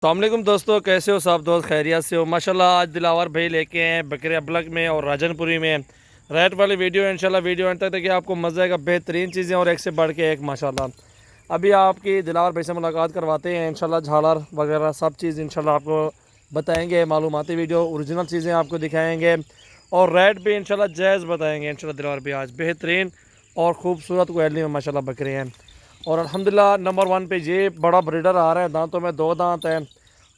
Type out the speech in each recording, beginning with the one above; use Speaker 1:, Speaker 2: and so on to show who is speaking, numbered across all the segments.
Speaker 1: अस्सलामुअलैकुम दोस्तों, कैसे हो सब दोस्त? खैरियत से हो? माशाल्लाह आज दिलावर भाई लेके हैं बकरे अबलग में और राजनपुरी में रेट वाली वीडियो। इंशाल्लाह वीडियो अंत तक देखिए, आपको मज़ा आएगा। बेहतरीन चीज़ें और एक से बढ़ के एक माशाल्लाह। अभी आपकी दिलावर भाई से मुलाकात करवाते हैं इंशाल्लाह। झालर वगैरह सब चीज़ इंशाल्लाह आपको बताएँगे। मालूमाती वीडियो, ओरिजिनल चीज़ें आपको दिखाएँगे और रेट भी इंशाल्लाह जायज़ बताएँगे इंशाल्लाह। दिलावर भाई आज बेहतरीन और ख़ूबसूरत क्वालिटी में माशाल्लाह बकरे हैं और अल्हम्दुलिल्लाह नंबर 1 पे ये बड़ा ब्रीडर आ रहा है। दांतों में 2 दांत हैं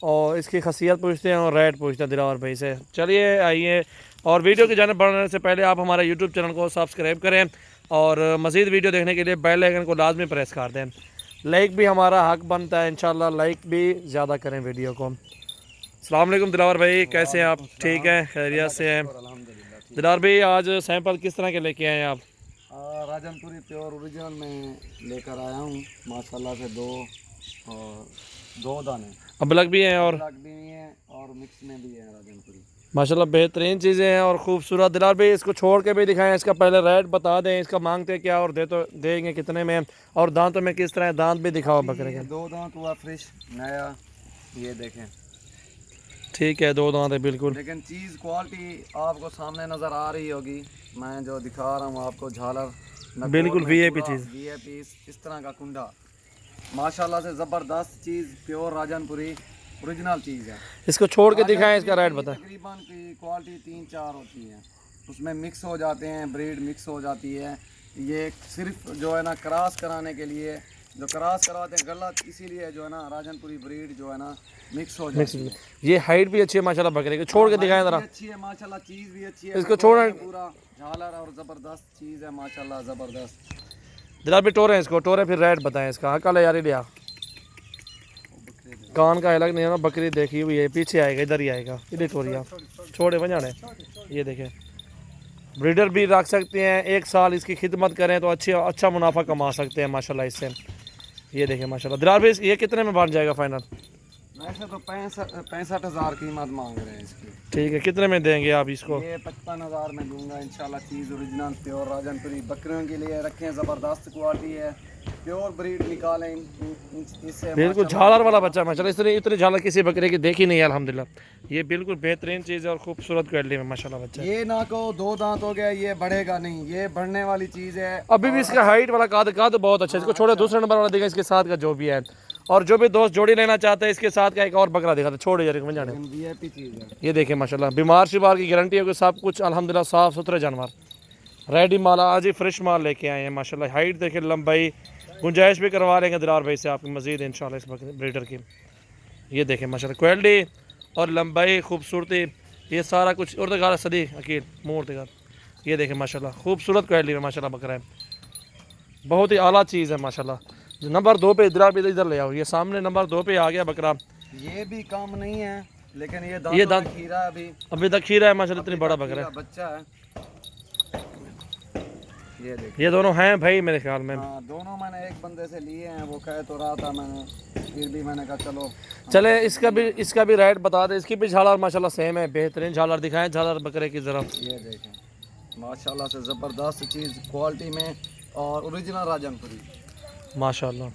Speaker 1: और इसकी खसियत पूछते हैं और रेट पूछते हैं दिलावर भाई से। चलिए आइए, और वीडियो की जानिब बढ़ने से पहले आप हमारे यूट्यूब चैनल को सब्सक्राइब करें और मज़ीद वीडियो देखने के लिए बेल आइकन को लाजमी प्रेस कर दें। लाइक भी हमारा हक बनता है इंशाल्लाह, लाइक भी ज़्यादा करें वीडियो को। अस्सलाम वालेकुम दिलावर भाई, कैसे हैं आप? ठीक हैं, खैरियत से हैं? दिलावर भाई आज सैंपल किस तरह के लेके आए हैं आप?
Speaker 2: राजनपुरी प्योर ओरिजिनल में लेकर आया हूँ माशाल्लाह से। दो दाने
Speaker 1: अबलग भी हैं और
Speaker 2: अलग भी हैं और मिक्स में भी है राजनपुरी।
Speaker 1: माशाल्लाह बेहतरीन चीज़ें हैं और ख़ूबसूरत। दिलावर भाई इसको छोड़ के भी दिखाएं, इसका पहले रेट बता दें, इसका मांगते क्या और दे तो देंगे कितने में, और दांतों में किस तरह दांत भी दिखाओ बकरे के।
Speaker 2: 2 दांत हुआ फ्रेश नया, ये देखें।
Speaker 1: ठीक है, 2 दांत है बिल्कुल।
Speaker 2: लेकिन चीज़ क्वालिटी आपको सामने नज़र आ रही होगी। मैं जो दिखा रहा हूँ आपको झालर
Speaker 1: बिल्कुल वीआईपी चीज़,
Speaker 2: वीआईपी इस तरह का कुंडा माशाल्लाह से ज़बरदस्त चीज़, प्योर राजनपुरी ओरिजिनल चीज़ है।
Speaker 1: इसको छोड़ के दिखाएं, इसका रेट बताएं।
Speaker 2: तकरीबन की क्वालिटी 3-4 होती है, उसमें मिक्स हो जाते हैं, ब्रीड मिक्स हो जाती है। ये सिर्फ जो है ना क्रॉस कराने के लिए, जो क्रॉस करवाते हैं गलत, इसीलिए जो है ना राजनपुरी ब्रीड जो है ना मिक्स हो जाती है।
Speaker 1: ये हाइट भी अच्छी है माशाल्लाह बकरे की। छोड़ के दिखाएं ज़रा।
Speaker 2: अच्छी है माशाल्लाह, चीज़ भी अच्छी है।
Speaker 1: इसको छोड़
Speaker 2: पूरा झालर और ज़बरदस्त चीज़ है माशाल्लाह, ज़बरदस्त।
Speaker 1: दिलावर भी टोरे इसको, टोरे फिर रेट बताएं इसका। कल यार लिया कान का अलग नहीं है ना, बकरी देखी हुई है, पीछे आएगा, इधर ही आएगा, इधर टोरिया छोड़े बजाने। ये देखें, ब्रीडर भी रख सकते हैं, 1 साल इसकी खिदमत करें तो अच्छा मुनाफा कमा सकते हैं माशाल्लाह इससे। ये देखें माशाल्लाह। दिलावर भाई ये कितने में बन जाएगा फाइनल?
Speaker 2: वैसे तो 65,000 कीमत मांग रहे हैं इसकी।
Speaker 1: ठीक है, कितने में देंगे आप इसको?
Speaker 2: ये 55,000 में दूंगा इंशाल्लाह। चीज़ ओरिजिनल प्योर राजनपुरी बकरियों के लिए रखें, ज़बरदस्त क्वालिटी है, प्योर ब्रीड निकालें इससे।
Speaker 1: बिल्कुल झालर वाला बच्चा माशाल्लाह, इतनी झालर किसी बकरे की देखी नहीं है अल्हम्दुलिल्लाह। ये बिल्कुल बेहतरीन चीज़ है और खूबसूरत क्वालिटी में माशाल्लाह बच्चा।
Speaker 2: ये ना को 2 दांत हो गया, ये बढ़ेगा नहीं, ये बढ़ने वाली चीज़ है।
Speaker 1: अभी भी इसका हाइट वाला काद बहुत अच्छा है। इसको छोड़े, दूसरे नंबर वाला देखा इसके साथ का जो भी है। और जो भी दोस्त जोड़ी लेना चाहते हैं, इसके साथ का एक और बकरा दिखाते छोड़े यार जाने।
Speaker 2: वीआईपी चीज़ है।
Speaker 1: ये देखें माशाल्लाह, बीमार शिमार की गारंटी है कि सब कुछ अल्हम्दुलिल्लाह साफ़ सुथरे जानवर। रेडी माल आज ही फ्रेश माल लेके आए हैं माशाल्लाह। हाइट देखें, लंबाई, गुंजाइश भी करवा लेंगे दिलावर भाई से आपकी मज़ीद इंशाल्लाह इस ब्रीडर की। ये देखें माशाल्लाह, क्वालिटी और लंबाई, खूबसूरती, ये सारा कुछ। और दिखा सदी अकील मूर्त दिखा। ये देखें माशाल्लाह, खूबसूरत क्वालिटी में माशाल्लाह बकरा है, बहुत ही आला चीज़ है माशाल्लाह। नंबर 2 पे इधर ले आओ। ये सामने नंबर 2 पे आ गया बकरा।
Speaker 2: ये भी कम नहीं है, लेकिन ये दांत खीरा है,
Speaker 1: अभी तक खीरा है माशाल्लाह, इतनी बड़ा बकरा है,
Speaker 2: बच्चा है। ये देखिए,
Speaker 1: ये दोनों हैं भाई मेरे ख्याल में।
Speaker 2: हाँ, दोनों मैंने एक बंदे से लिए हैं, वो कह तो रहा था, मैंने फिर भी मैंने कहा चलो।
Speaker 1: चले इसका भी रेट बता दे। इसकी भी झालर माशाल्लाह सेम है, बेहतरीन झालर दिखाएं झालर बकरे की ज़रा।
Speaker 2: ये देखें माशाल्लाह से ज़बरदस्त चीज़ क्वालिटी में और ओरिजिनल राजनपुरी
Speaker 1: माशाल्लाह।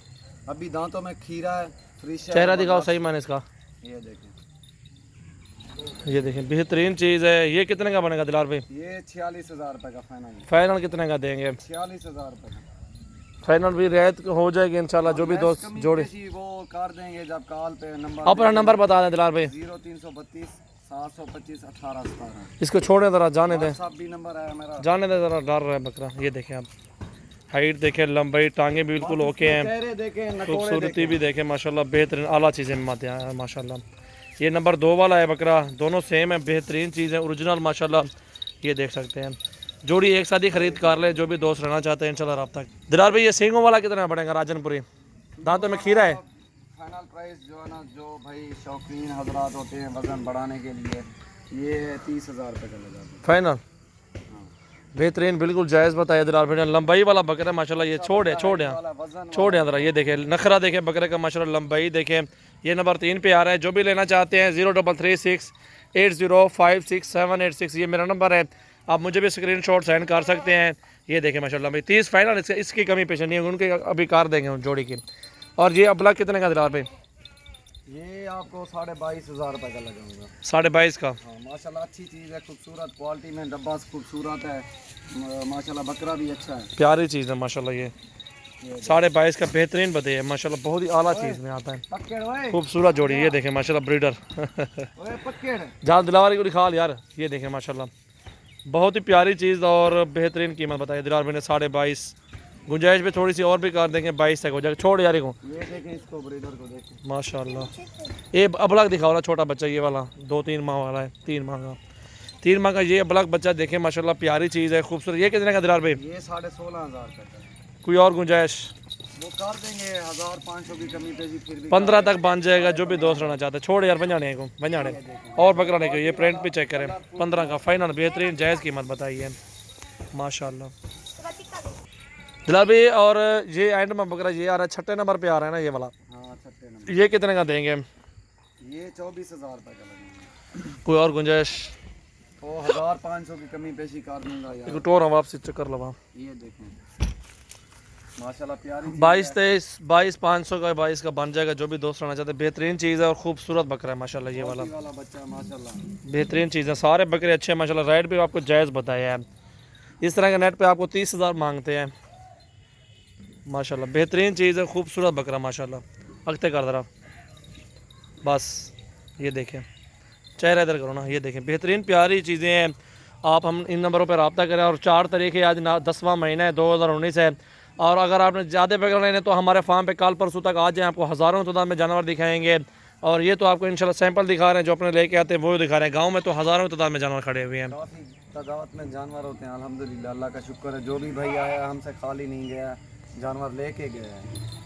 Speaker 2: अभी दांतों में खीरा है, फ्रेश है।
Speaker 1: चेहरा दिखाओ सही मैंने इसका।
Speaker 2: ये देखें,
Speaker 1: ये देखें बेहतरीन चीज़ है। ये कितने का बनेगा दिलावर भाई?
Speaker 2: ये 46,000 रुपये का फाइनल।
Speaker 1: फाइनल कितने का देंगे?
Speaker 2: 46,000 रुपये का
Speaker 1: फाइनल भी रियायत हो जाएगी इंशाल्लाह। जो भी दोस्त जोड़े
Speaker 2: वो कर देंगे जब कॉल पे नंबर।
Speaker 1: अपना नंबर बता दें दिलावर भाई।
Speaker 2: 0332 725 1817।
Speaker 1: इसको छोड़ने ज़रा, जाने दें,
Speaker 2: सब भी नंबर है मेरा,
Speaker 1: जाने दें ज़रा, डर रहा है बकरा। ये देखें आप, हाइट देखें, लंबाई, टांगे बिल्कुल ओके हैं,
Speaker 2: चेहरे देखें,
Speaker 1: खूबसूरती भी देखें माशाल्लाह, बेहतरीन आला चीज़ें हैं माशाल्लाह। ये नंबर 2 वाला है बकरा, दोनों सेम है, बेहतरीन चीज़ है, ओरिजिनल माशाल्लाह। ये देख सकते हैं, जोड़ी एक साथ ही खरीद कर ले जो भी दोस्त रहना चाहते हैं इंशाल्लाह रब्ता। दिलावर भाई ये सींगों वाला कितना पड़ेगा राजनपुरी? दांतों में खीरा है।
Speaker 2: फाइनल प्राइस जो है ना, जो भाई शौकीन हजरात होते हैं वजन बढ़ाने के लिए, ये 30,000 रुपये का लगा
Speaker 1: फाइनल। बेहतरीन, बिल्कुल जायज़ बताया दिलावर भाई ने। लंबाई वाला बकरा माशाल्लाह, ये छोड़ यहाँ ज़रा। ये देखें नखरा देखें बकरे का माशाल्लाह, लंबाई देखें। ये नंबर 3 पे आ रहा है। जो भी लेना चाहते हैं 0336 8056 ये मेरा नंबर है, आप मुझे भी स्क्रीनशॉट सेंड कर सकते हैं। ये देखें माशाल्लाह भाई 30 फाइनल, इसकी कमी पेश नहीं है, उनके अभी कर देंगे उन जोड़ी की। और ये अबला कितने का दिलावर भाई?
Speaker 2: ये आपको 22,500 रुपये का लगाऊंगा।
Speaker 1: 22.5 का।
Speaker 2: हाँ माशाल्लाह अच्छी चीज़ है, खूबसूरत क्वालिटी में, डब्बा खूबसूरत है, माशाल्लाह बकरा भी अच्छा है।
Speaker 1: प्यारी चीज़ है माशाल्लाह। ये 22.5 का बेहतरीन बते है माशाल्लाह, बहुत ही आला चीज़ में आता है।
Speaker 2: पक्केड़ ओए,
Speaker 1: खूबसूरत जोड़ी, ये देखें माशाल्लाह ब्रीडर।
Speaker 2: ओए पक्केड़।
Speaker 1: जहाँ दिलावर की खाल यार, ये देखें माशाल्लाह, बहुत ही प्यारी चीज़ और बेहतरीन कीमत बताई दिलावर भाई ने 22.5। गुंजाइश पे थोड़ी सी और भी कर देंगे, 22 तक हो जाएगा। छोड़ यार को,
Speaker 2: ये देखें इसको, ब्रीडर को देखें
Speaker 1: माशाल्लाह। ये अबलग दिखा वाला छोटा बच्चा, ये वाला 2-3 माह वाला है, 3 माह का, 3 माह का ये अबलग बच्चा देखें माशाल्लाह, प्यारी चीज़ है, खूबसूरत। ये कितने का दिलावर भाई?
Speaker 2: ये 16,500 तक है।
Speaker 1: कोई और गुंजाइश?
Speaker 2: वो कर देंगे 1,500 की कमी पे भी, फिर भी
Speaker 1: 15 तक बन जाएगा, जो भी दोस्त रहना चाहते हैं। छोड़ यार पंजाने को, पंजाने और बकरा नहीं को। ये प्रिंट भी चेक करें, 15 का फाइनल बेहतरीन जायज़ कीमत बताइए माशाल्लाह दिलावर भाई। और ये एंड में बकरा ये आ रहा है, 6 नंबर पे आ रहा है ना ये वाला,
Speaker 2: हाँ 6 नंबर।
Speaker 1: ये कितने का देंगे?
Speaker 2: ये 24,000 रुपये का लगेगा।
Speaker 1: कोई और गुंजाइश?
Speaker 2: तो 1,500 की कमी पेशी कर दूंगा यार।
Speaker 1: एक टोर वापसी चक्कर लगा।
Speaker 2: ये देखें माशाल्लाह प्यारी
Speaker 1: 22,500 का, 22 का बन जाएगा, जो भी दोस्त रहना चाहते हैं। बेहतरीन चीज़ है और खूबसूरत बकरा है माशाल्लाह। ये वाला
Speaker 2: बच्चा माशाल्लाह
Speaker 1: बेहतरीन चीज़ है, सारे बकरे अच्छे हैं माशाल्लाह। रेट भी आपको जायज़ बताया है। इस तरह का नेट पे आपको 30,000 मांगते हैं माशाल्लाह। बेहतरीन चीज़ है, खूबसूरत बकरा माशाल्लाह। अगते कर दरा बस, ये देखें, चेहरा इधर करो ना, ये देखें बेहतरीन प्यारी चीज़ें हैं। आप हम इन नंबरों पर रब्ता करें। और 4 तारीख है आज, 10वां महीना है, 2019 है। और अगर आपने ज़्यादा बकरा लेने तो हमारे फार्म पे कल परसों तक आ जाएँ, आपको हज़ारों तादाद में जानवर दिखाएंगे। और ये तो आपको इंशाल्लाह सैंपल दिखा रहे हैं, जो अपने लेके आते हैं वो दिखा रहे हैं। गाँव में तो हज़ारों तादाद में जानवर खड़े हुए हैं।
Speaker 2: काफ़ी तादाद में जानवर होते हैं अल्हम्दुलिल्लाह, अल्लाह का शुक्र है। जो भी भाई आया हमसे खाली नहीं गया, जानवर लेके गया है।